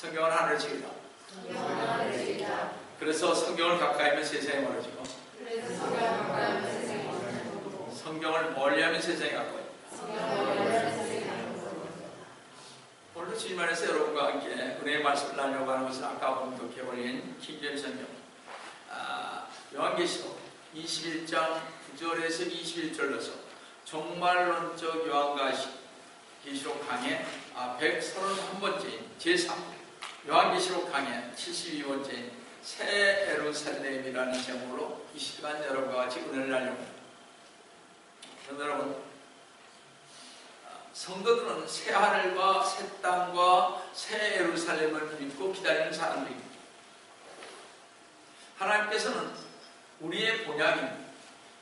성경은 하늘을 지키다. 그래서 성경을 가까이 하면 세상이 멀어지고, 성경을 멀리하면 세상이 가까워요. 오늘도 주님 안에서 여러분과 함께 은혜의 말씀을 나누려고 하는 것은 아까 본독해 올린 킹제임스 성경 요한계시록 21장 9절에서 21절로서 종말론적 요한계시록 강의 131번째인 제3 요한계시록 강의 72번째인 새 예루살렘이라는 제목으로 이 시간 여러분과 같이 은혜를 나누려고 합니다. 여러분, 성도들은 새 하늘과 새 땅과 새 예루살렘을 믿고 기다리는 사람들입니다. 하나님께서는 우리의 본향인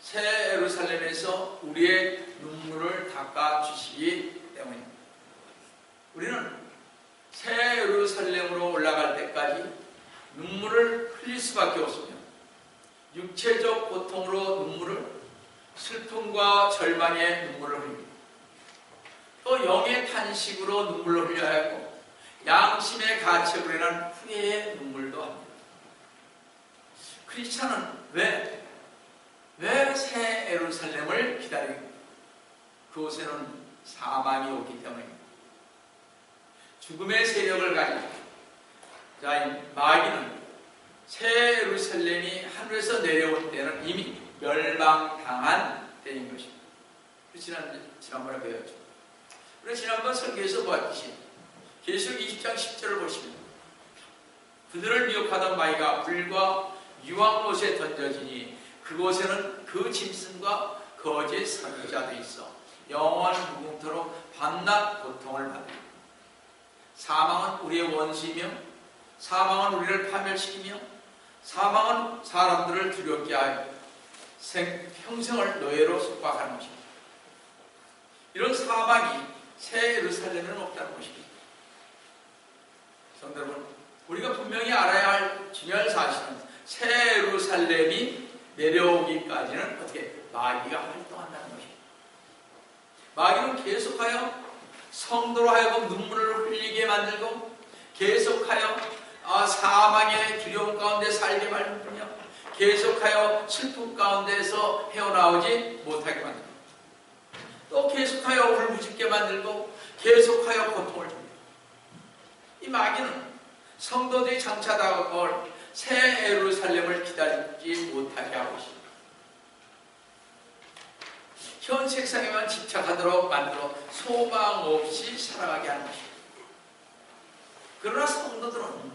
새 예루살렘에서 우리의 눈물을 닦아주시기 때문입니다. 우리는 새 예루살렘으로 올라갈 때까지 눈물을 흘릴 수밖에 없으며 육체적 고통으로 눈물을, 슬픔과 절망의 눈물을 흘립니다. 또 영의 탄식으로 눈물을 흘려야 하고 양심의 가책으로 인한 후회의 눈물도 합니다. 크리스찬은 왜 새 예루살렘을 기다립니까? 그곳에는 사망이 오기 때문입니다. 죽음의 세력을 가진 자인 마귀는 새 예루살렘이 하늘에서 내려올 때는 이미 멸망당한 때인 것입니다. 지난번에 배웠죠. 우리 지난번 설교에서 보았듯이 계시록 20장 10절을 보시면 그들을 미혹하던 마귀가 불과 유황못에 던져지니 그곳에는 그 짐승과 거짓 선지자도 있어 영원한 무궁토록 밤낮 고통을 받습니다. 사망은 우리의 원수이며 사망은 우리를 파멸시키며 사망은 사람들을 두렵게 하여 평생을 노예로 속박하는 것입니다. 이런 사망이 새 예루살렘에는 없다는 것입니다. 성도 여러분, 우리가 분명히 알아야 할 중요한 사실은 새 예루살렘이 내려오기까지는 어떻게 마귀가 활동한다는 것입니다. 마귀는 계속하여 성도로 하여금 눈물을 흘리게 만들고 계속하여 사망의 두려움 가운데 살게 만들며 계속하여 슬픔 가운데서 헤어나오지 못하게 만들고 또 계속하여 울부짖게 만들고 계속하여 고통을 줍니다. 이 마귀는 성도들이 장차 다가올 새 예루살렘을 기다리지 못하게 하고 있습니다. 현 세상에만 집착하도록 만들어 소망 없이 살아가게 하는 것입니다. 그러나 성도들은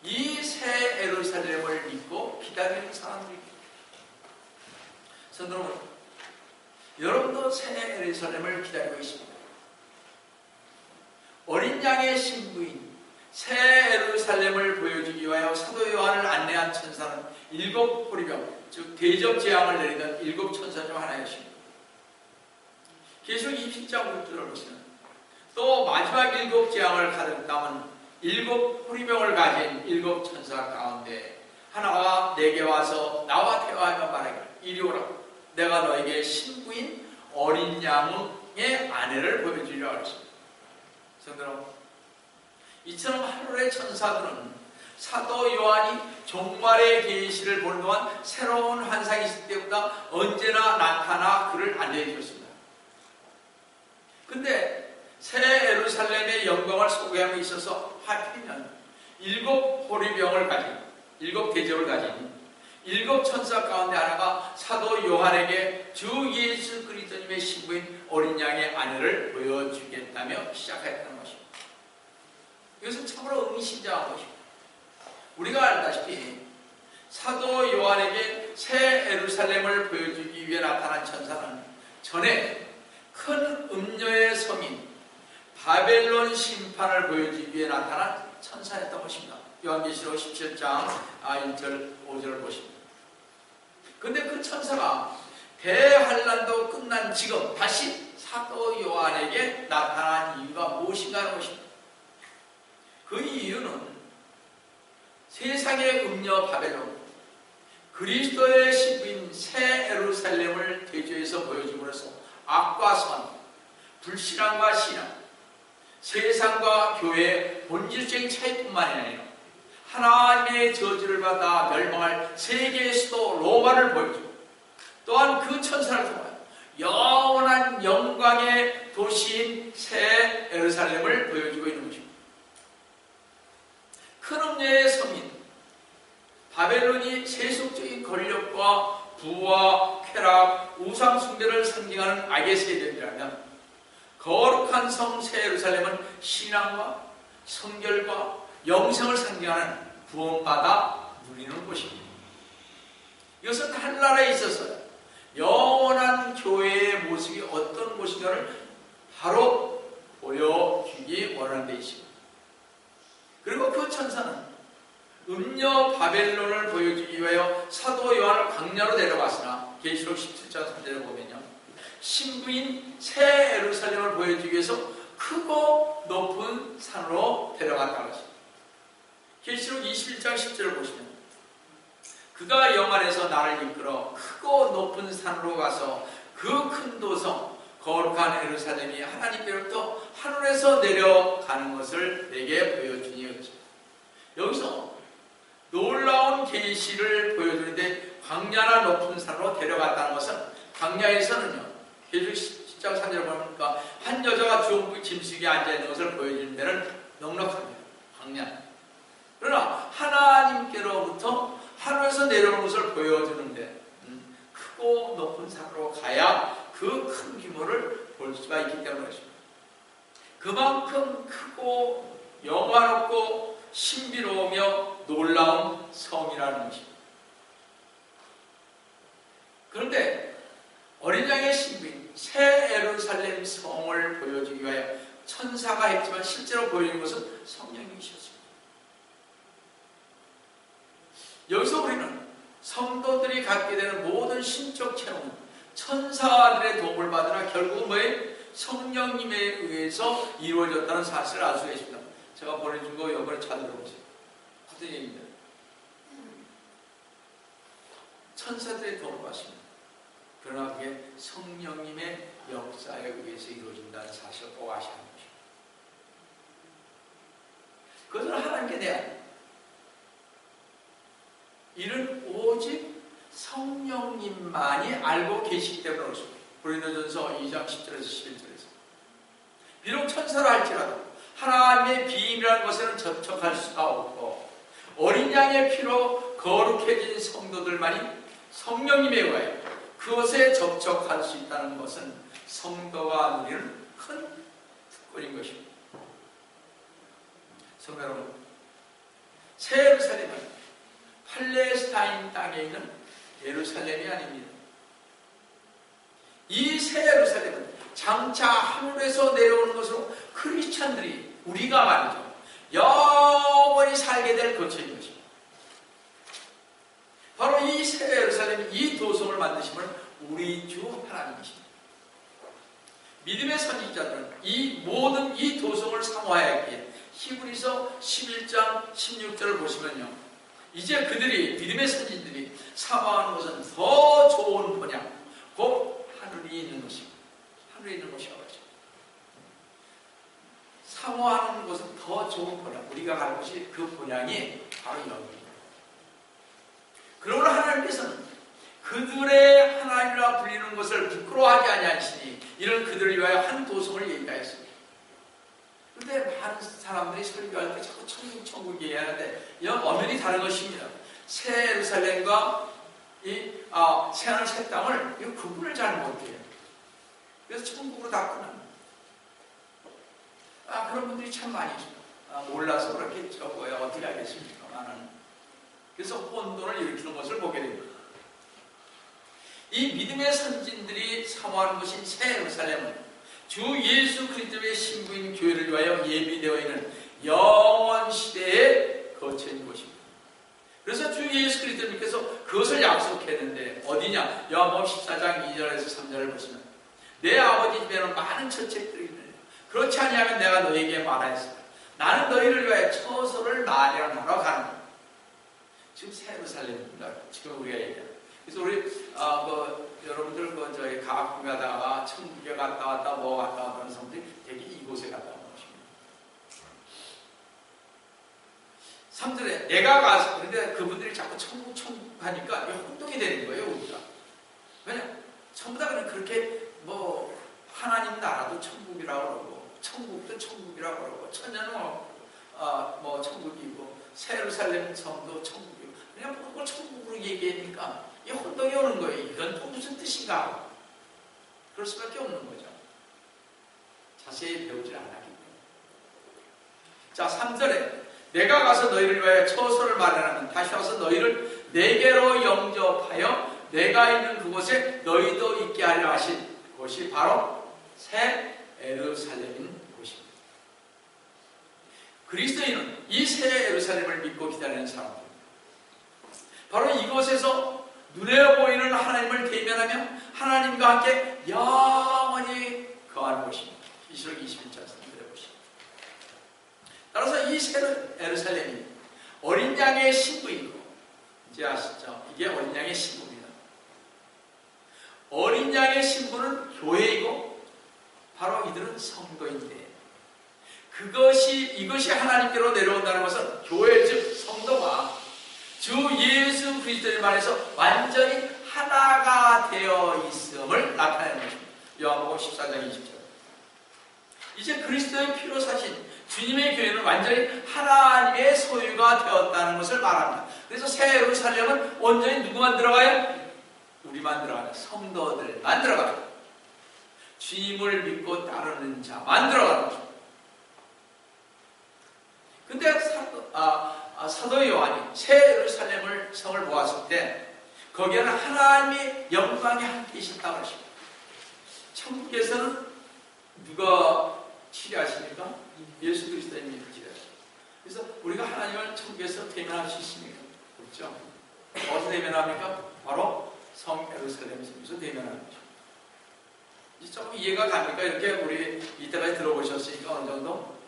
이 새 예루살렘을 믿고 기다리는 사람들입니다. 성도 여러분, 여러분도 새 예루살렘을 기다리고 있습니다. 어린 양의 신부인 새 예루살렘을 보여주기 위하여 사도 요한을 안내한 천사는 7 호리병, 즉 대접 재앙을 내리던 7 천사 중 하나였습니다. 계시록 27장 6절을 보시면 또 마지막 7 재앙을 가득 담은 7 호리병을 가진 7 천사 가운데 하나가 내게 와서 나와 대화하며 말하기를 이리 오라. 내가 너에게 신부인 어린 양의 아내를 보여주려 하였습니다. 성도 여러분, 이처럼 하늘의 천사들은 사도 요한이 종말의 계시를 보는 동안 새로운 환상이 있을 때보다 언제나 나타나 그를 안내해 주었습니다. 근데 새 예루살렘의 영광을 소개하고 있어서 하필이면 7 호리병을 가진 7 대접을 가진 7 천사 가운데 하나가 사도 요한에게 주 예수 그리스도님의 신부인 어린 양의 아내를 보여주겠다며 시작했다는 것입니다. 이것은 참으로 의미심장한 것입니다. 우리가 알다시피 사도 요한에게 새 예루살렘을 보여주기 위해 나타난 천사는 전에 큰 음녀의 성인 바벨론 심판을 보여주기 위해 나타난 천사였던 것입니다. 요한계시록 17장 1절 5절을 보십니다. 그런데 그 천사가 대환란도 끝난 지금 다시 사도 요한에게 나타난 이유가 무엇인가 하는 것입니다. 그 이유는 세상의 음녀 바벨론, 그리스도의 신부인 새 예루살렘을 대조해서 보여줌으로써 악과 선, 불신앙과 신앙, 세상과 교회의 본질적인 차이뿐만이 아니라 하나님의 저주를 받아 멸망할 세계의 수도 로마를 보여주고, 또한 그 천사를 통하여 영원한 영광의 도시인 새 예루살렘을 보여주고 있는 것입니다. 큰 음녀의 성인 바벨론이 세속적인 권력과 부와 쾌락, 우상 숭배를 상징하는 악의 세력이라면, 거룩한 성 새 예루살렘은 신앙과 성결과 영생을 상징하는 구원받아 누리는 곳입니다. 이것은 하늘나라에 있어서 영원한 교회의 모습이 어떤 곳인가를 바로 보여주기 원하는 데 있습니다. 그리고 그 천사는 음녀 바벨론을 보여주기 위하여 사도 요한을 광야로 데려갔으나, 계시록 17장 3절에 보면요, 신부인 새 예루살렘을 보여주기 위해서 크고 높은 산으로 데려갔다고 하십니다. 계시록 21장 10절을 보시면, 그가 영 안에서 나를 이끌어 크고 높은 산으로 가서 그 큰 도성 거룩한 예루살렘이 하나님께로부터 하늘에서 내려가는 것을 내게 보여주니 여겼습니다. 여기서 놀라운 계시를 보여주는데, 광야나 높은 산으로 데려갔다는 것은, 광야에서는요, 계시록 10장 3절을 보니까 한 여자가 주홍빛 짐승에 앉아있는 것을 보여주는 데는 넉넉합니다. 광야. 그러나 하나님께로부터 하늘에서 내려오는 것을 보여주는데, 크고 높은 산으로 가야 그 큰 규모를 볼 수가 있기 때문에 그렇습니다. 그만큼 크고 영화롭고 신비로우며 놀라운 성이라는 것입니다. 그런데 어린 양의 신부인 새 예루살렘 성을 보여주기 위하여 천사가 했지만 실제로 보이는 것은 성령이셨습니다. 여기서 우리는 성도들이 갖게 되는 모든 신적 체험은 천사들의 도움을 받으나 결국은 뭐예요? 성령님에 의해서 이루어졌다는 사실을 알 수가 있습니다. 제가 보내준 거 이번에 잘 들어보세요. 어떤 얘기입니다. 천사들의 도움을 받습니다. 그러나 그게 성령님의 역사에 의해서 이루어진다는 사실을 꼭 아셔야 합니다. 그것은 하나님께 대한 이는 오직 성령님만이 알고 계시기 때문에 그렇습니다. 고린도전서 2장 10절에서 11절에서 비록 천사라 할지라도 하나님의 비밀이라는 것에는 접촉할 수가 없고, 어린 양의 피로 거룩해진 성도들만이 성령님에 의하여 그것에 접촉할 수 있다는 것은 성도가 누리는 큰 특권인 것입니다. 성도 여러분, 새 예루살렘은 팔레스타인 땅에 있는 예루살렘이 아닙니다. 이 새 예루살렘은 장차 하늘에서 내려오는 것으로 크리스찬들이, 우리가 말이죠, 영원히 살게 될 거처인 것입니다. 바로 이 새 예루살렘, 이 도성을 만드심은 우리 주 하나님이십니다. 믿음의 선지자들은 이 모든 이 도성을 사모하였기에 히브리서 11장 16절을 보시면요, 이제 그들이, 믿음의 선지자들이 사모하는 것은 더 좋은 본향, 곧 하늘이 있는 것입니다. 하늘이 있는 것이라고 하죠. 사모하는 것은 더 좋은 본향, 우리가 갈 곳이 그 본향이 바로 여기입니다. 그러므로 하나님께서는 그들의 하나님이라 불리는 것을 부끄러워하지 아니하시니 이런 그들을 위하여 한 도성을 얘기하였습니다. 그런데 많은 사람들이 설교할 때 자꾸 천국 얘기하는데 이건 엄연히 다른 것입니다. 새 예루살렘과 이 새하늘 새 땅을 이 구분을 잘 못해요. 그래서 천국으로 다 끝납니다. 그런 분들이 참 많이 있습니다. 몰라서 그렇게 적어야 어떻게 하겠습니까? 그래서 혼돈을 일으키는 것을 보게 됩니다. 이 믿음의 선진들이 사모하는 것인 새 예루살렘은 주 예수 그리스도의 신부인 교회를 위하여 예비되어 있는 영원 시대의 거처인 것입니다. 그래서 주 예수 그리스도님께서 그것을 약속했는데 어디냐? 요한복음 14장 2절에서 3절을 보시면, 내 아버지 집에는 많은 처책들이 있느니라. 그렇지 아니하면 내가 너에게 말하였으나 나는 너희를 위하여 처소를 마련하러 가는. 지금 새 예루살렘입니다. 지금 우리가 얘기하는. 그래서 우리 여러분들 저희 가끔 가다가 천국에 갔다 왔다 뭐 갔다 왔다는 사람들이 되게 이곳에 갔다 온 것입니다. 3절에 내가 가서, 그런데 그분들이 자꾸 천국 하니까 혼동이 되는 거예요, 우리가. 왜냐? 전부 다 그렇게 뭐 하나님 나라도 천국이라고 그러고 천국도 천국이라고 그러고 천년은 뭐 천국이고 새 예루살렘 성도 천국이고 그냥 그걸 천국으로 얘기하니까 이 혼동이 오는 거예요. 이건 또 무슨 뜻인가? 그럴 수밖에 없는 거죠. 자세히 배우질 않았기 때문에. 자, 3절에 내가 가서 너희를 위하여 처소를 마련하면 다시 와서 너희를 내게로 영접하여 내가 있는 그곳에 너희도 있게 하려 하신 곳이 바로 새 예루살렘인 곳입니다. 그리스도인은 이 새 예루살렘을 믿고 기다리는 사람들입니다. 바로 이곳에서 눈에 보이는 하나님을 대면하며 하나님과 함께 영원히 거하는 곳입니다. 히스록 21장 말씀드려 보십시오. 따라서 이 새 예루살렘이 어린 양의 신부이고, 이제 아시죠? 이게 어린 양의 신부입니다. 어린 양의 신부는 교회이고 바로 이들은 성도인데, 이것이 하나님께로 내려온다는 것은 교회 즉 성도가 주 예수 그리스도의 말에서 완전히 하나가 되어 있음을 나타내는 것입니다. 요한복음 14장 20절. 이제 그리스도의 피로 사신 주님의 교회는 완전히 하나님의 소유가 되었다는 것을 말합니다. 그래서 새 예루살렘은 온전히 누구만 들어가요? 우리만 들어가요. 성도들만 들어가요. 주님을 믿고 따르는 자만 들어가는 것입니다. 근데 사도 요한이 새 예루살렘을 성을 보았을 때 거기에는 하나님의 영광이 함께 있었다고 하십니다. 천국에서는 누가 치리하십니까? 예수 그리스도님이 치리하십니다. 그래서 우리가 하나님을 천국에서 대면할 수 있습니까? 없죠. 어디서 대면합니까? 바로 성 예루살렘에서 대면하는 거죠. 이제 조금 이해가 갑니까? 이렇게 우리 이때까지 들어보셨으니까 어느 정도?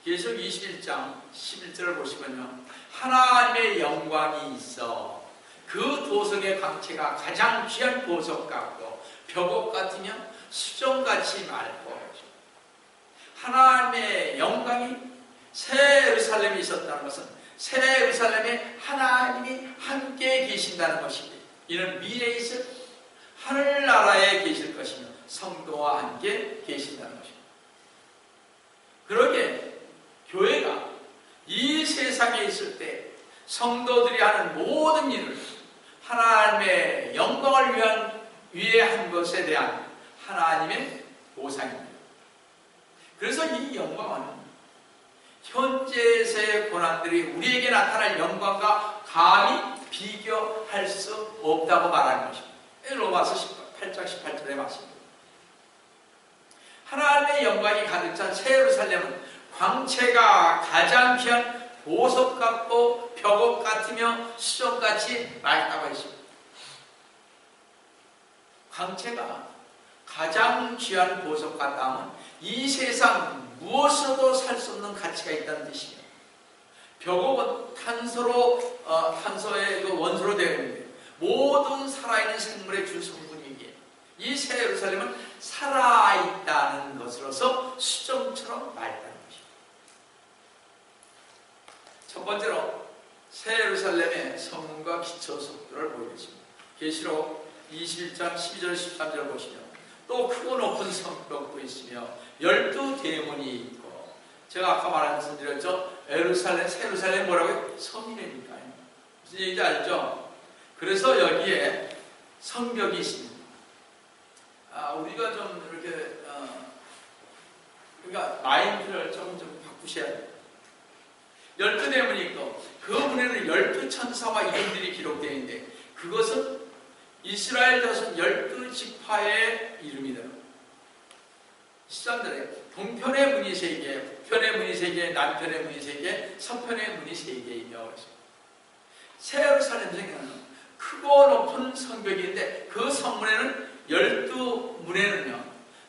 계시록 21장 11절을 보시면요, 하나님의 영광이 있어 그 도성의 광채가 가장 귀한 보석 같고 벽옥 같으며 수정같이 맑고, 하나님의 영광이 새 예루살렘에 있었다는 것은 새 예루살렘에 하나님이 함께 계신다는 것입니다. 이는 미래에 있을 하늘나라에 계실 것이며 성도와 함께 계신다는 것입니다. 그러게 교회가 이 세상에 있을 때 성도들이 하는 모든 일을 하나님의 영광을 위해 한 것에 대한 하나님의 보상입니다. 그래서 이 영광은 현재의 고난들이 우리에게 나타날 영광과 감히 비교할 수 없다고 말하는 것입니다. 로마서 8장 18절에 말씀입니다. 하나님의 영광이 가득 찬 새 예루살렘은 광채가 가장 귀한 보석 같고 벽옥 같으며 수정같이 맑다고 했습니다. 광채가 가장 귀한 보석 같다 하면 이 세상 무엇으로도 살 수 없는 가치가 있다는 뜻이에요. 벽옥은 탄소의 원소로 되어 있는데 모든 살아있는 생물의 주 성분이기에 이 새 예루살렘은 살아있다는 것으로서 수정처럼 맑다는 것입니다. 첫 번째로 새 예루살렘의 성문과 기초 속도를 보이겠습니다. 계시록 21장 12절 13절 보시면 또 크고 높은 성벽도 있으며 12대문이 있고, 제가 아까 말씀드렸죠. 새 예루살렘 뭐라고요? 성이라니까요. 무슨 얘기인지 알죠? 그래서 여기에 성벽이 있습니다. 우리가 좀 이렇게 그러니까 마인드를 좀 바꾸셔야 돼요. 12대문이 있고 그 문에는 12천사와 이름들이 기록되어 있는데 그것은 이스라엘 자손 12지파의 이름이다. 13절에 동편의 문이 3개, 북편의 문이 3개, 남편의 문이 3개, 서편의 문이 3개이며, 새 예루살렘에는 크고 높은 성벽인데 그 성문에는 12문에는요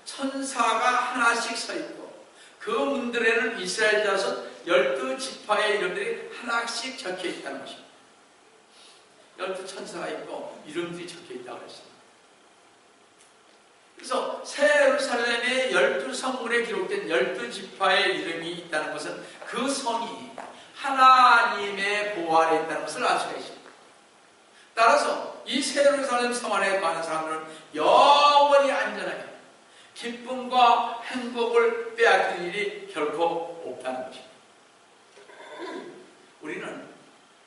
천사가 하나씩 서 있고 그 문들에는 이스라엘 자손 12지파의 이름들이 하나씩 적혀 있다는 것입니다. 12천사가 있고 이름들이 적혀 있다고 했습니다. 그래서 새 예루살렘의 12성문에 기록된 12지파의 이름이 있다는 것은 그 성이 하나님의 보호 아래 있다는 것을 알 수가 있습니다. 따라서 이 새 예루살렘 성 안에 가는 사람들은 영원히 안전하게 기쁨과 행복을 빼앗길 일이 결코 없다는 것입니다. 우리는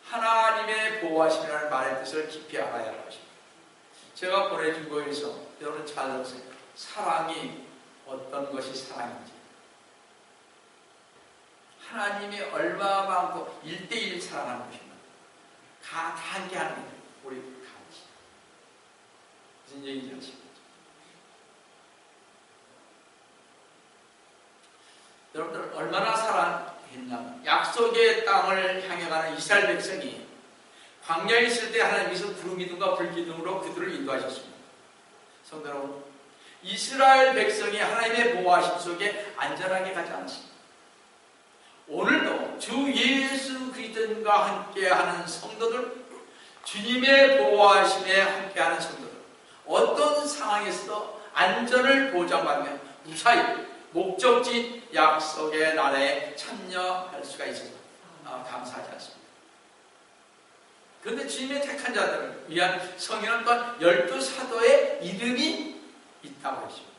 하나님의 보호하심이라는 말의 뜻을 깊이 알아야 할 것입니다. 제가 보내준 거에서 여러분 잘 들으세요. 사랑이 어떤 것이 사랑인지, 하나님이 얼마 많고 1대1 사랑하는 것입니다. 다 함께하는 거예요. 우리 같이. 무슨 얘기인지 아시겠죠? 여러분들 얼마나 사랑했냐면 약속의 땅을 향해 가는 이스라엘 백성이 광야에 있을 때 하나님께서 구름기둥과 불기둥으로 그들을 인도하셨습니다. 성도 여러분, 이스라엘 백성이 하나님의 보호하심 속에 안전하게 가지 않습니다. 오늘도 주 예수 그리스도와 함께하는 성도들, 주님의 보호하심에 함께하는 성도들, 어떤 상황에서도 안전을 보장받으며 무사히 목적지인 약속의 날에 참여할 수가 있어서 감사하지 않습니다. 그런데 주님의 택한 자들을 위한 성에는 또한 12사도의 이름이 있다고 했습니다.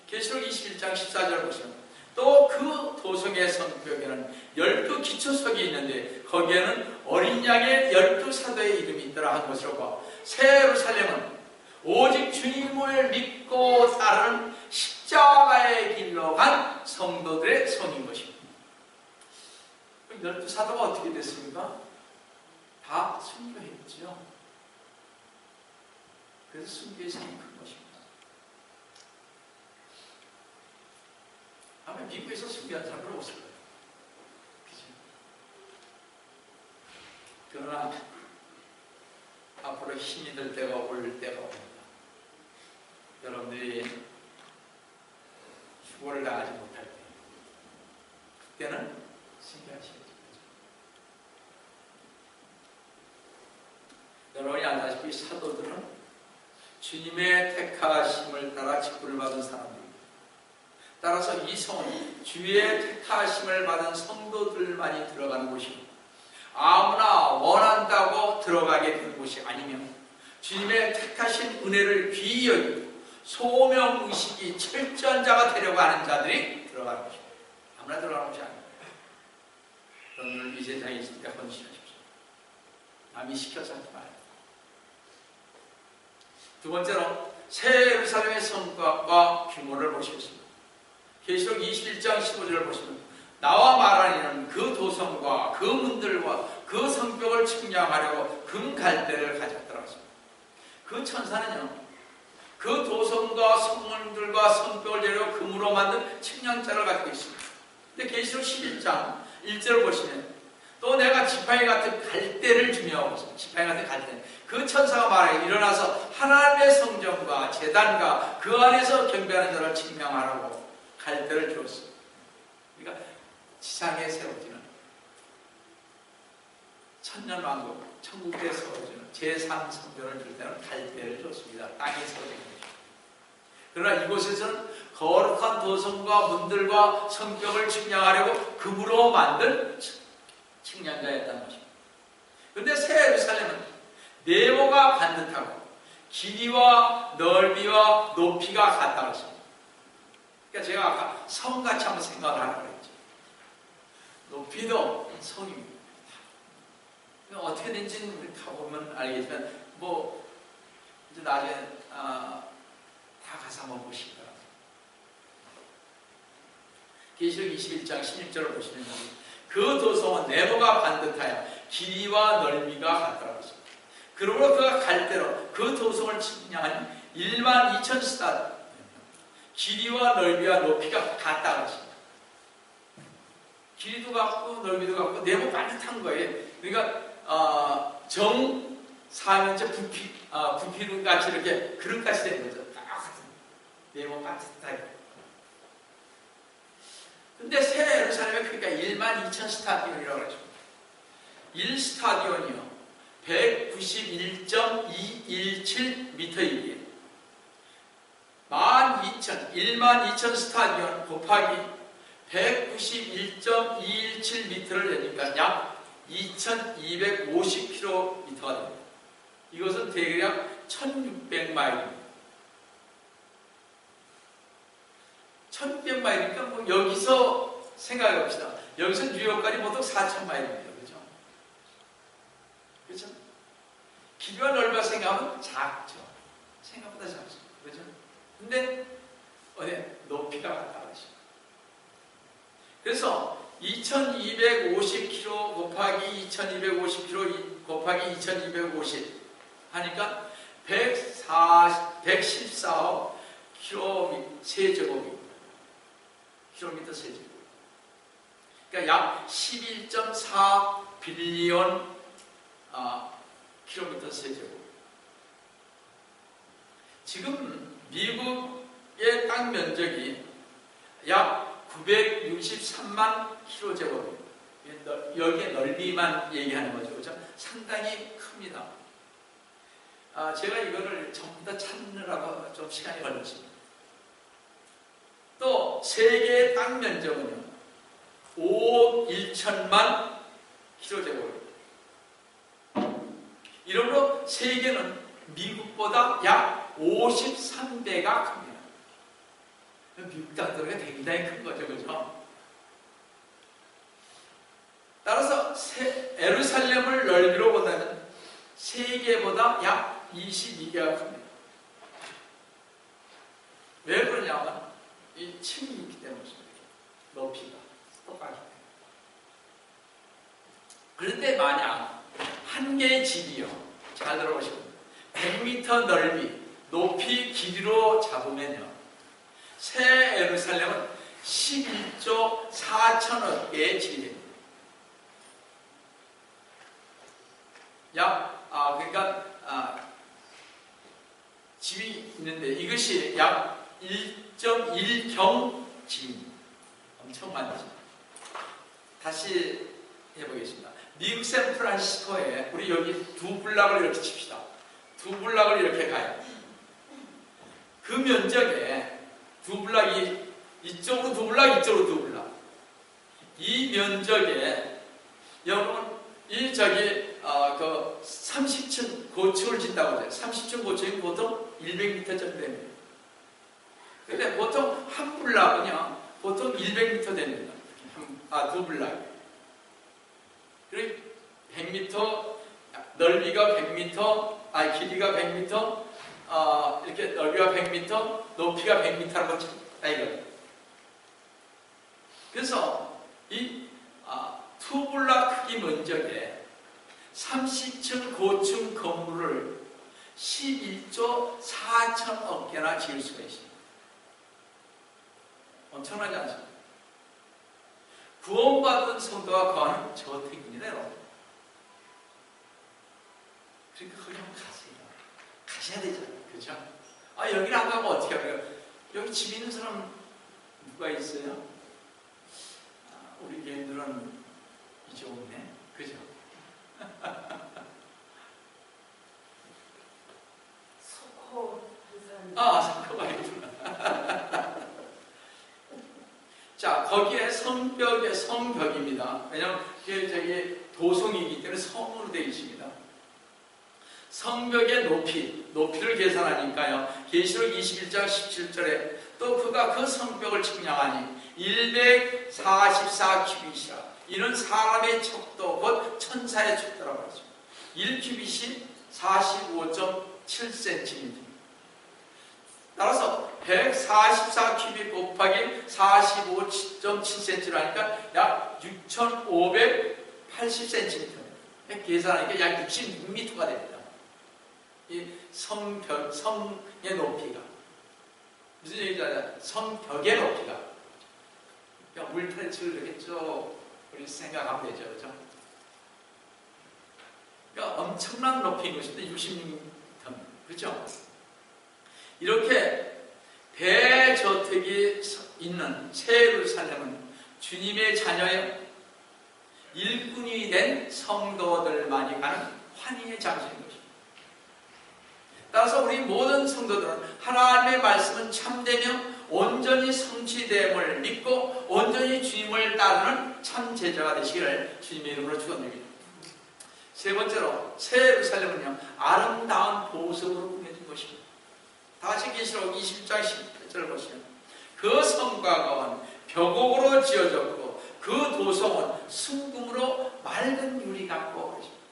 계시록 21장 14절 보시면 또 그 도성의 성벽에는 12기초석이 있는데 거기에는 어린 양의 12사도의 이름이 있더라 한 것으로 봐. 새 예루살렘은 오직 주님을 믿고 따르는 십자가의 길로 간 성도들의 성인 것입니다. 12사도가 어떻게 됐습니까? 다 순교했죠. 그래서 순교의 상이 큰 것입니다. 아마 미국에서 순교한 사람은 없을 거예요. 그죠? 그러나 앞으로 힘이 들 때가 올 때가 옵니다. 여러분들이 휴고를 나가지 못할 때 그때는 순교하시겠죠. 여러분이 알다시피 사도들은 주님의 택하심을 따라 직분을 받은 사람들입니다. 따라서 이 성은 주의 택하심을 받은 성도들만이 들어가는 곳이고 아무나 원한다고 들어가게 되는 곳이 아니며 주님의 택하신 은혜를 귀히 여기고 소명의식이 철저한 자가 되려고 하는 자들이 들어가는 것입니다. 아무나 들어가는 것이 아닙니다. 여러분들 이 세상에 있을 때 헌신하십시오. 남이 시켜서 하지 말아요. 두 번째로 새 예루살렘의 성곽과 규모를 보시겠습니다. 계시록 21장 15절을 보시면 나와 말하는 그 도성과 그 문들과 그 성벽을 측량하려고 금 갈대를 가졌더라고 했습니다. 그 천사는요, 그 도성과 성문들과 성벽을 재려 금으로 만든 측량자를 가지고 있습니다. 근데 계시록 11장 1절을 보시면 또 내가 지팡이 같은 갈대를 주며 보세요. 지팡이 같은 갈대. 그 천사가 말해 일어나서 하나님의 성전과 제단과 그 안에서 경배하는 자를 측량하라고 갈대를 주었습니다. 그러니까 지상에 세워지는 천년왕국, 천국에 세워지는 제3성전을 줄 때는 갈대를 줬습니다. 땅에 세워지는 것입니다. 그러나 이곳에서는 거룩한 도성과 문들과 성벽을 측량하려고 금으로 만든 측량자였다는 것입니다. 그런데 새 예루살렘은 네모가 반듯하고 길이와 넓이와 높이가 같다고 했습니다. 그러니까 제가 아까 성같이 한번 생각을 하라고 했죠. 높이도 성입니다. 어떻게 된지는 우리 가보면 알겠지만 뭐 이제 나중에 다 가서 한번 보시기 바랍니다. 계시록 21장 16절을 보시면 그 도성은 네모가 반듯하여 길이와 넓이가 같더라고 했습니다. 그러므로 그가 갈대로 그 도성을 측량한 12,000스타드 길이와 넓이와 높이가 같다고 했습니다. 길이도 같고 넓이도 같고 네모 반듯한 거예요. 그러니까 정사면체 부피로 같이 이렇게 그릇같이 된 거죠. 딱 같은 네모 반듯하게. 근데 새 예루살렘에 그러니까 12,000스타디온이라고 그러죠. 1스타디온이요 191.217m이에요. 12,000 스타디온 곱하기 191.217m를 내니까 약 2,250km가 됩니다. 이것은 대략 1,600마일입니다. 1,600마일이니까 뭐 여기서 생각해 봅시다. 여기서 뉴욕까지 보통 4,000마일입니다. 그죠? 그죠? 길이와 넓이가 생각하면 작죠. 생각보다 작죠. 그죠? 근데, 높이가 같다. 그래서 2250km 곱하기 2250km 곱하기 2250 하니까 114억 세제곱입니다. 킬로미터 세제곱. 그러니까 약 11.4 빌리언 킬로미터 세제곱. 지금 미국의 땅 면적이 약 963만 킬로제곱입니다. 여기에 넓이만 얘기하는 거죠. 그렇죠? 상당히 큽니다. 제가 이거를 전부 다 찾느라고 좀 시간이 걸렸습니다. 또 세계의 땅 면적은요 5억 1천만 킬로제곱입니다. 이러므로 세계는 미국보다 약 53배가 큽니다. 미국 땅덩이가 굉장히 큰 거죠. 그죠? 따라서 예루살렘을 넓이로 본다면 세계보다 약 22배가 큽니다. 왜 그러냐면 이 층이 있기 때문입니다. 높이가 똑같기 때문에. 그런데 만약 한 개의 집이요, 잘 들어보시고 100m 넓이, 높이, 길이로 잡으면요 새 예루살렘은 11조 4천억 개의 집이 됩니다. 집이 있는데 이것이 약 1.1경 집입니다. 엄청 많죠. 다시 해보겠습니다. 미국 샌프란시스코에 우리 여기 두 블락을 이렇게 칩시다. 두 블락을 이렇게 가요. 그 면적에 두 블락이 이쪽으로 두 블락, 이쪽으로 두 블락. 이 면적에 여러분 이 그 30층 고층을 짓다고 해요. 30층 고층이 보통 100m 정도 됩니다. 근데 보통 한 블락은요 보통 100m 됩니다. 두 블락. 그리고 100m, 넓이가 100m, 길이가 100m, 이렇게 넓이가 100m, 높이가 100m라고 칩니다. 이거. 그래서 이 두 블락 크기 면적에 30층 고층 건물을 11조 4천억 개나 지을 수가 있습니다. 엄청나지 않습니까? 구원받은 성도가 거하는 저택입니다, 여러분. 그러니까 거기 한번 가세요. 가셔야 되잖아요. 그죠? 여기를 안 가면 어떻게 할까요? 여기 집에 있는 사람 누가 있어요? 우리 개인들은 이제 없네. 그죠? 석호가 있구나. 자, 거기에 성벽입니다. 왜냐하면 저기 도성이기 때문에 성으로 되어 있습니다. 성벽의 높이를 계산하니까요. 계시록 21장 17절에 또 그가 그 성벽을 측량하니 144 큐빗이라. 이는 사람의 척도 곧 천사의 척도라고 하죠. 1큐빗이 45.7cm. 따라서 144 큐빗 곱하기 45.7cm로 하니까 약 6,580cm. 계산하니까 약 66m가 됩니다. 이 성의 높이가. 무슨 얘기잖아요? 성벽의 높이가. 그러니까 울타리를 이렇게 쭉 우리 생각하면 되죠. 그죠? 그러니까 엄청난 높이인 것인데 66m. 그죠? 이렇게 대저택이 있는 새 예루살렘은 주님의 자녀의 일꾼이 된 성도들만이 가는 환희의 장소인 것입니다. 따라서 우리 모든 성도들은 하나님의 말씀은 참되며 온전히 성취됨을 믿고 온전히 주님을 따르는 참 제자가 되시기를 주님의 이름으로 축원드립니다. 세 번째로 새 예루살렘은요 아름다운 보석으로 꾸며진 것입니다. 다시 계시록 20장 18절을 보시면 그 성과 가은 벽옥으로 지어졌고 그 도성은 순금으로 맑은 유리 같고 그러십니다.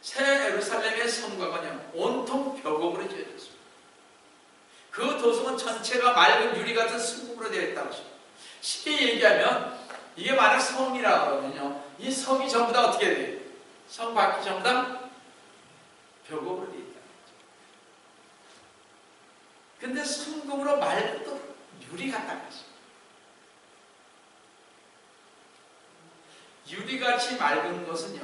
새 예루살렘의 성곽은요 온통 벽옥으로 지어졌습니다. 그 도성은 전체가 맑은 유리 같은 순금으로 되어 있다고 하십니다. 쉽게 얘기하면 이게 만약 성이라 그러면요 이 성이 전부 다 어떻게 돼요? 성 밖이 전부 다 벽옥으로 되어 있다. 근데 순금으로 맑은 또 유리 같다고 하십니다. 유리같이 맑은 것은요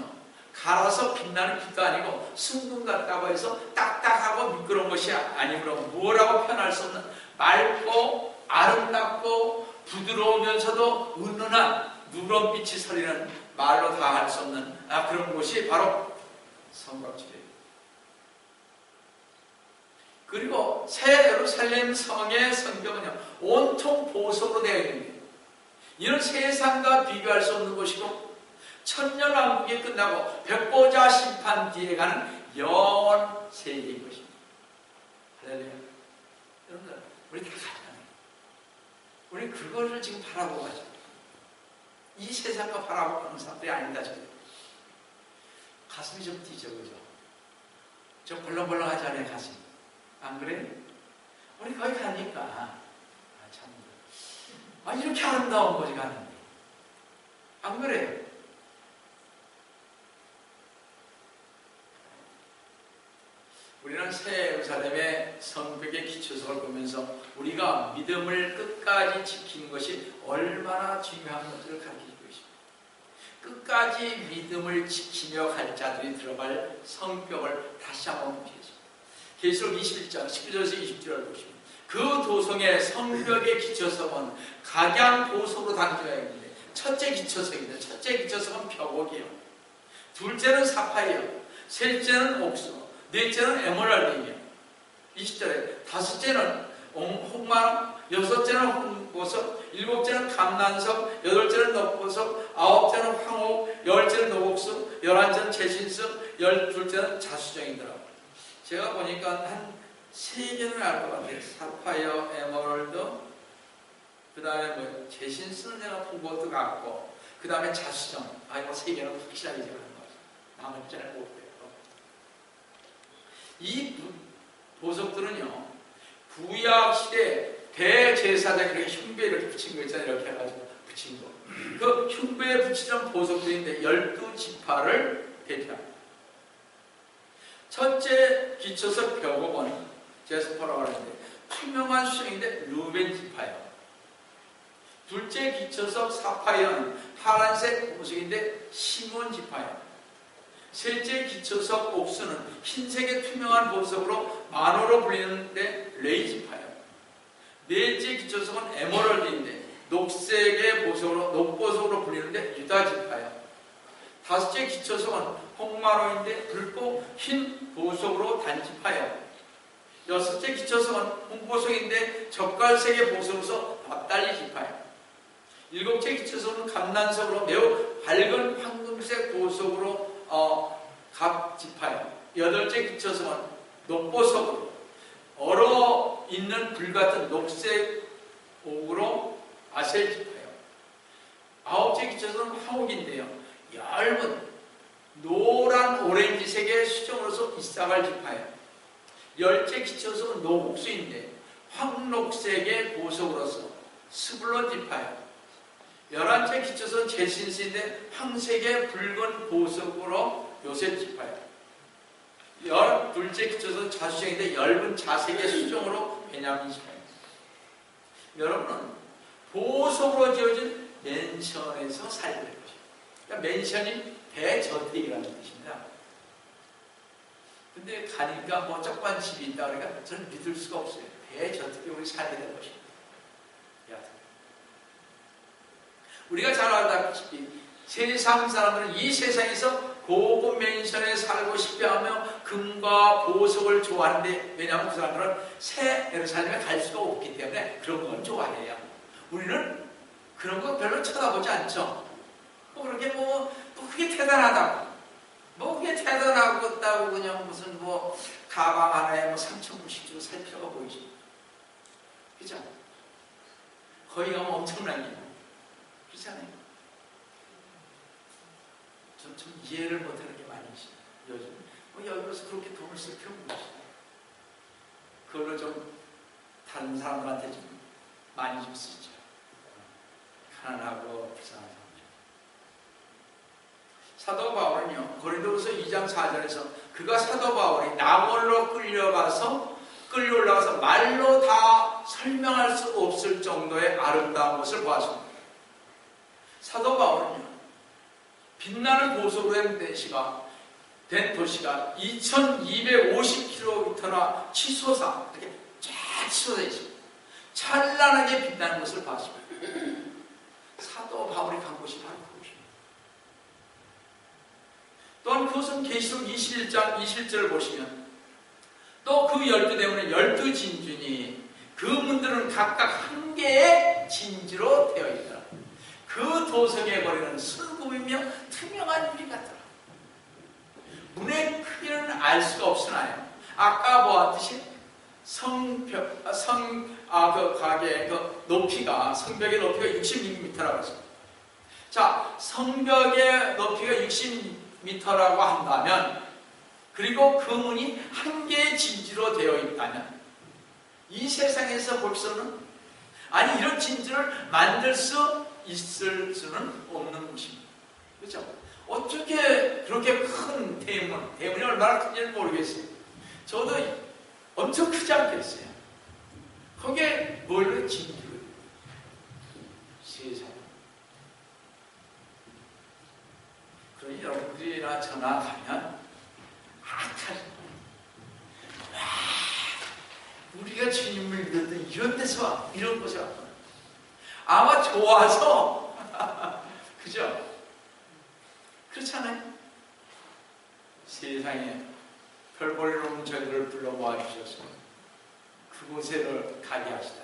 갈아서 빛나는 빛도 아니고 순금 같다고 해서 딱딱하고 미끄러운 것이 아니므로 무엇라고 표현할 수 없는 맑고 아름답고 부드러우면서도 은은한 누런빛이 서리는 말로 다 할 수 없는 그런 곳이 바로 성곽지대입니다. 그리고 새 예루살렘 성의 성벽은요 온통 보석으로 되어 있는데 이는 세상과 비교할 수 없는 것이고 천년왕국이 끝나고 백보자 심판 뒤에 가는 영원 세계인 것입니다. 할렐루야. 여러분들 우리 다 가잖아요. 우리 그거를 지금 바라보고 가죠. 이 세상과 바라보고 가는 사람들이 아니다. 가슴이 좀 뛰죠. 그죠? 좀 벌렁벌렁하지 않아요 가슴이? 안 그래요? 우리 거기 가니까 참 이렇게 아름다운 곳이 가는데 안 그래요? 우리는 새 예루살렘의 성벽의 기초석을 보면서 우리가 믿음을 끝까지 지키는 것이 얼마나 중요한 것들을 가르쳐주고 있습니다. 끝까지 믿음을 지키며 갈 자들이 들어갈 성벽을 다시 한번 보겠습니다. 계시록 21장 19절에서 20절을 보시면 그 도성의 성벽의 기초석은 각양 보석으로 담겨야 했는데 첫째 기초석인데 첫째 기초석은 벽옥이요, 둘째는 사파이어, 셋째는 옥수, 넷째는 에메랄드이며 20절에 다섯째는 홍마루, 여섯째는 홍보석, 일곱째는 감난석, 여덟째는 녹보석, 아홉째는 황옥, 열째는 노곡석, 열한째는 제신석, 열둘째는 자수정이더라고요. 제가 보니까 한 3개는 알 것 같아요. 사파이어, 에메랄드, 그 다음에 뭐 제신석은 내가 본 것도 같고, 그 다음에 자수정. 이거 3개는 확실하게 제가 하는 거죠. 나머지 잘 모르고요. 이 보석들은요 구약 시대 대제사장 이렇게 흉배에 이렇게 붙인 거 있잖아요. 이렇게 해가지고 붙인 거. 그 흉배에 붙이던 보석들인데 12지파를 대표합니다. 첫째 기초석 벽옥은 제스퍼라고 하는데 투명한 수정인데 루벤 지파예요. 둘째 기초석 사파이어는 파란색 보석인데 시몬 지파예요. 셋째 기초석 옥수는 흰색의 투명한 보석으로 만호로 불리는데 레이 지파예요. 넷째 기초석은 에메랄드인데 녹색의 보석으로 녹보석으로 불리는데 유다 지파예요. 다섯째 기초석은 홍마로인데 붉고 흰 보석으로 단지파예요. 여섯째 기초석은 홍보석인데 젓갈색의 보석으로서 납달리 지파예요. 일곱째 기초석은 감난석으로 매우 밝은 황금색 보석으로 각 지파예요. 여덟째 기초석은 녹보석으로 얼어 있는 불같은 녹색 옥으로 아셀 지파예요. 아홉째 기초석은 황옥인데요, 얇은 노란 오렌지색의 수정으로서 이사갈 지파예요. 열째 기초석은 노옥수인데 황록색의 보석으로서 스불론 지파예요. 11째 기초석은 제신스인데 황색의 붉은 보석으로 요셉 지파예요. 12째 기초석은 자수정인데 엷은 자색의 수정으로 베냐민 지파예요. 여러분은 보석으로 지어진 맨션에서 살게 될 것입니다. 그러니까 맨션이 대저택이라는 뜻입니다. 근데 가니까 뭐 조그만 집이 있다 그러니까 저는 믿을 수가 없어요. 대저택에 우리 살게 될 것입니다. 우리가 잘 알다시피 세상 사람들은 이 세상에서 고급 맨션에 살고 싶어 하며 금과 금과 보석을 좋아하는데, 왜냐하면 그 사람들은 새 예루살렘에 갈 수가 없기 때문에 그런 건 좋아해요. 우리는 그런 거 별로 쳐다보지 않죠. 뭐 그렇게 뭐 그게 대단하다고, 뭐 그게 대단하다고 그냥 무슨 뭐 가방 하나에 뭐 3,000불씩 주고 살 필요가 보이지. 그죠? 거기 가면 엄청난 게 그렇잖아요. 좀 이해를 못하는 게 많이 있어요. 요즘 뭐 여기서 그렇게 돈을 쓸 필요가 없어요. 그걸로 좀 다른 사람들한테 좀 많이 좀 쓰죠. 가난하고 불쌍한 사람들. 사도 바울은요, 고린도후서 2장 4절에서 그가 사도 바울이 나몰로 끌려올라가서 말로 다 설명할 수 없을 정도의 아름다운 것을 보았습니다. 사도 바울은요, 빛나는 보석으로 된 도시가 2250km나 치솟아, 이렇게 쫙 치솟아 있습니다. 찬란하게 빛나는 것을 봤습니다. 사도 바울이 간 곳이 바로 그곳입니다. 또한 그것은 계시록 21장 21절을 보시면 또 그 12대문에 12진주니 그 문들은 각각 한 개의 진주로 되어 있더라. 그 도성의 거리는 순금이며 투명한 유리 같더라. 문의 크기는 알 수가 없으나요, 아까 보았듯이 그 가게의 그 높이가, 성벽의 높이가 66m라고 했습니다. 자, 성벽의 높이가 60m라고 한다면, 그리고 그 문이 한 개의 진주로 되어 있다면, 이 세상에서 볼 수는, 아니 이런 진주를 만들 수 있을 수는 없는 것입니다. 그렇죠? 어떻게 그렇게 큰 대문이 얼마나 큰지는 모르겠어요. 저도 엄청 크지 않겠어요. 거기에 뭘로 진주를, 세상에. 그러니 여러분들이나 저나 가면 우리가 주님을 믿었던 이런 데서 이런 곳에 왔구나. 아마 좋아서 그죠? 그렇잖아요. 세상에 별 볼일 없는 저희들을 불러 모아주셔서 그곳에를 가게 하시다.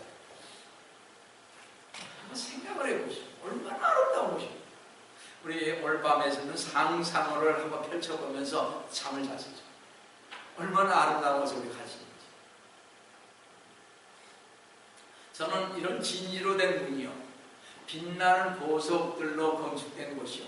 한번 생각을 해보시죠. 얼마나 아름다운 곳입니다. 우리 오늘 밤에서는 상상어를 한번 펼쳐보면서 잠을 잤었죠. 얼마나 아름다운 것을 우리 가지는지. 저는 이런 진리로 된 문이요, 빛나는 보석들로 건축된 곳이요,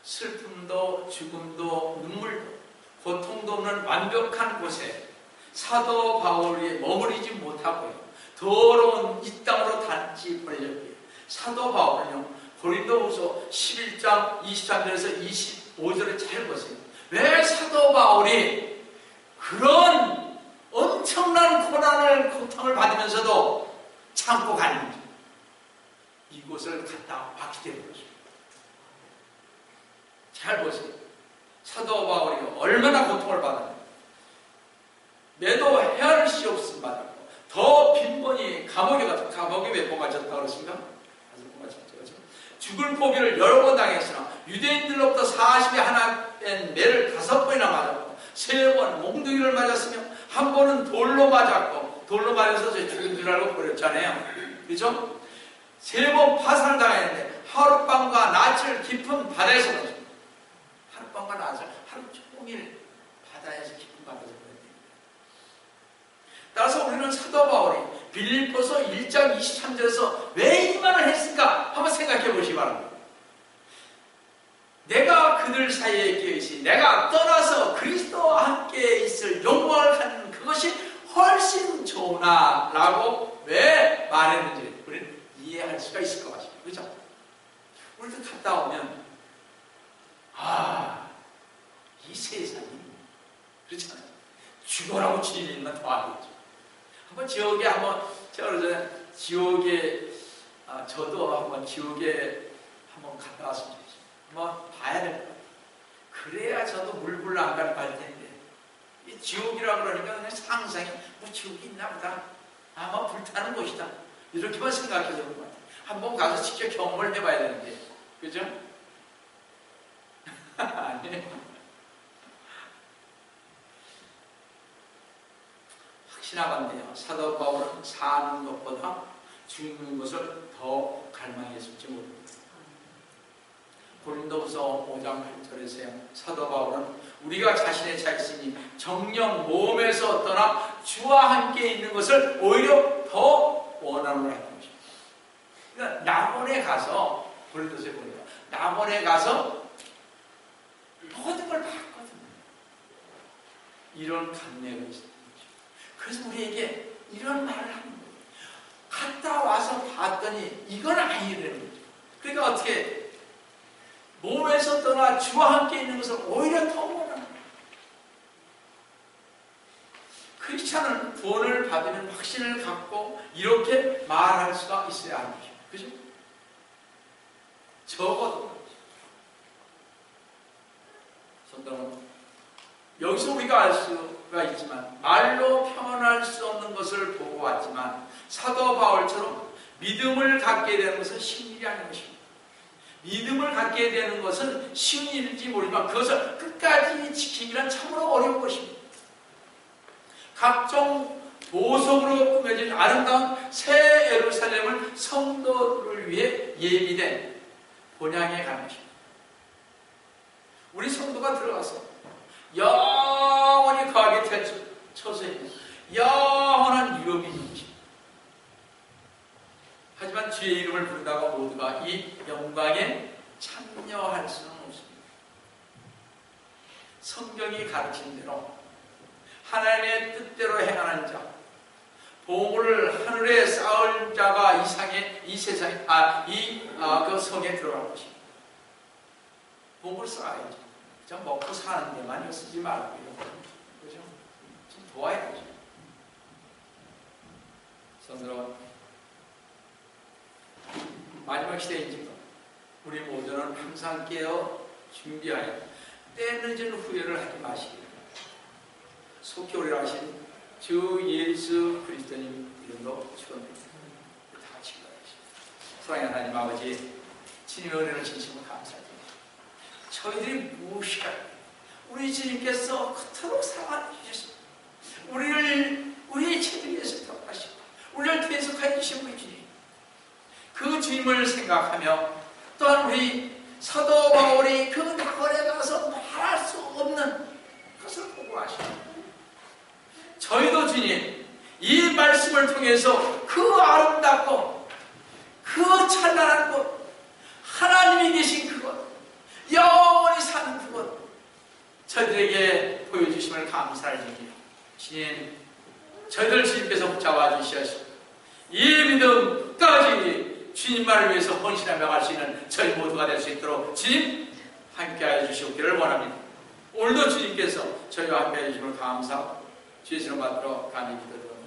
슬픔도 죽음도 눈물도 고통도 없는 완벽한 곳에 사도 바울이 머무르지 못하고요, 더러운 이 땅으로 단지 벌렸고요. 사도 바울은요, 고린도후서 11장 23절에서 25절을 잘 보세요. 왜 사도 바울이 그런 엄청난 고통을 받으면서도 참고 가는지, 이곳을 갔다 왔기 때문에 그렇습니다. 잘 보세요. 사도 바울이 얼마나 고통을 받았는지. 매도 헤아릴 수 없음 받았고, 더 빈번히 감옥에 몇 번 갇혔다 그랬습니까? 죽을 포기를 여러 번 당했으나 유대인들로부터 40에 하나 뺀 매를 5번이나 맞았고, 3번 몽둥이를 맞았으며 한 번은 돌로 맞았고, 돌로 맞아서 죽은 줄 알고 버렸잖아요. 그죠? 3번 파산을 당했는데 하룻밤과 낮을 깊은 바다에서 버렸습니다. 하룻밤과 낮을 하루 종일 바다에서 깊은 바다에서 버렸습니다. 따라서 우리는 사도 바울이 빌립보서 1장 23절에서 왜 이 말을 했을까 한번 생각해 보시기 바랍니다. 내가 그들 사이에 끼어있으니 내가 떠나서 그리스도와 함께 있을 영광을 갖는 그것이 훨씬 좋으나 라고 왜 말했는지 우리는 이해할 수가 있을 것 같습니다. 그렇죠? 우리도 갔다 오면 이 세상이 그렇잖아요. 죽어라고 주님만 더 알겠죠. 한번 지옥에 제가 그러잖아요. 지옥에 저도 한번 지옥에 한번 갔다 왔으면 좋겠어요. 한번 봐야 될 것 같아요. 그래야 저도 물불 안 갈 텐데, 이 지옥이라 그러니까 그냥 상상이 뭐 지옥이 있나 보다, 아마 불타는 곳이다, 이렇게만 생각해서 그런 것 같아요. 한번 가서 직접 경험을 해봐야 되는데, 그죠? 아니에요. 신학한데요. 사도 바울은 사는 것보다 죽는 것을 더 갈망했을지 모릅니다. 고린도후서 5장 8절에서요. 사도 바울은 우리가 자신의 차 있으니 정령 몸에서 떠나 주와 함께 있는 것을 오히려 더 원하노라 했던 것입니다. 그러니까 남원에 가서, 고린도서에 보니까 남원에 가서 모든 걸 봤거든요. 이런 감회가 있었던 거죠. 그래서 우리에게 이런 말을 하는 거예요. 갔다 와서 봤더니 이건 아니라는 거죠. 그러니까 어떻게 몸에서 떠나 주와 함께 있는 것을 오히려 더 원하는 거예요. 크리스찬은 구원을 받으면 확신을 갖고 이렇게 말할 수가 있어야 하는 거죠. 그죠? 적어도 성도는 여기서 우리가 알 수가 있지만 말로 표현할 수 없는 것을 보고 왔지만 사도 바울처럼 믿음을 갖게 되는 것은 쉬운 일이 아닌 것입니다. 믿음을 갖게 되는 것은 쉬운 일인지 모르지만 그것을 끝까지 지키기란 참으로 어려운 것입니다. 각종 보석으로 꾸며진 아름다운 새 예루살렘을 성도들을 위해 예비된 본향에 가는 것입니다. 우리 성도가 들어가서 영원히 거하게 될 처소에 영원한 유업이 있는 것입니다. 하지만 주의 이름을 부르다가 모두가 이 영광에 참여할 수는 없습니다. 성경이 가르친 대로 하나님의 뜻대로 행하는 자, 보물을 하늘에 쌓을 자가 이 세상에, 그 성에 들어갈 것입니다. 보물을 쌓아야죠. 그냥 먹고 사는 데만 쓰지 말고요. 그죠? 좀 도와야죠. 성스러운 마지막 시대인지만 우리 모두는 항상 깨어 준비하여 때 늦은 후회를 하지 마시기를 속히 오리라 하신 주 예수 그리스도님 이름으로 축원드립니다. 다 같이 기도하겠습니다. 사랑하는 하나님 아버지, 주님의 은혜를 진심으로 감사드립니다. 저희들이 무엇이가 우리 주님께서 그토록 사랑해 주셨습니다. 우리를 우리의 죄를 위해서 돌아가시고 우리를 대속하여 주신 우리 주님, 그 주님을 생각하며 또한 우리 사도 바울이 그 낙원에 가서 말할 수 없는 것을 보고 하시고 저희도 주님 이 말씀을 통해서 그 아름답고 그 찬란한 곳, 하나님이 계신 그곳, 영원히 사는 그곳 저희들에게 보여주심을 감사드립니다. 주님, 저희들 주님께서 붙잡아 주시옵소서. 이 믿음 끝까지 주님만을 위해서 헌신하며 갈 수 있는 저희 모두가 될 수 있도록 주님 함께하여 주시옵기를 원합니다. 오늘도 주님께서 저희와 함께해 주심을 감사하고 주의 이름 받들어 감히 기도드립니다.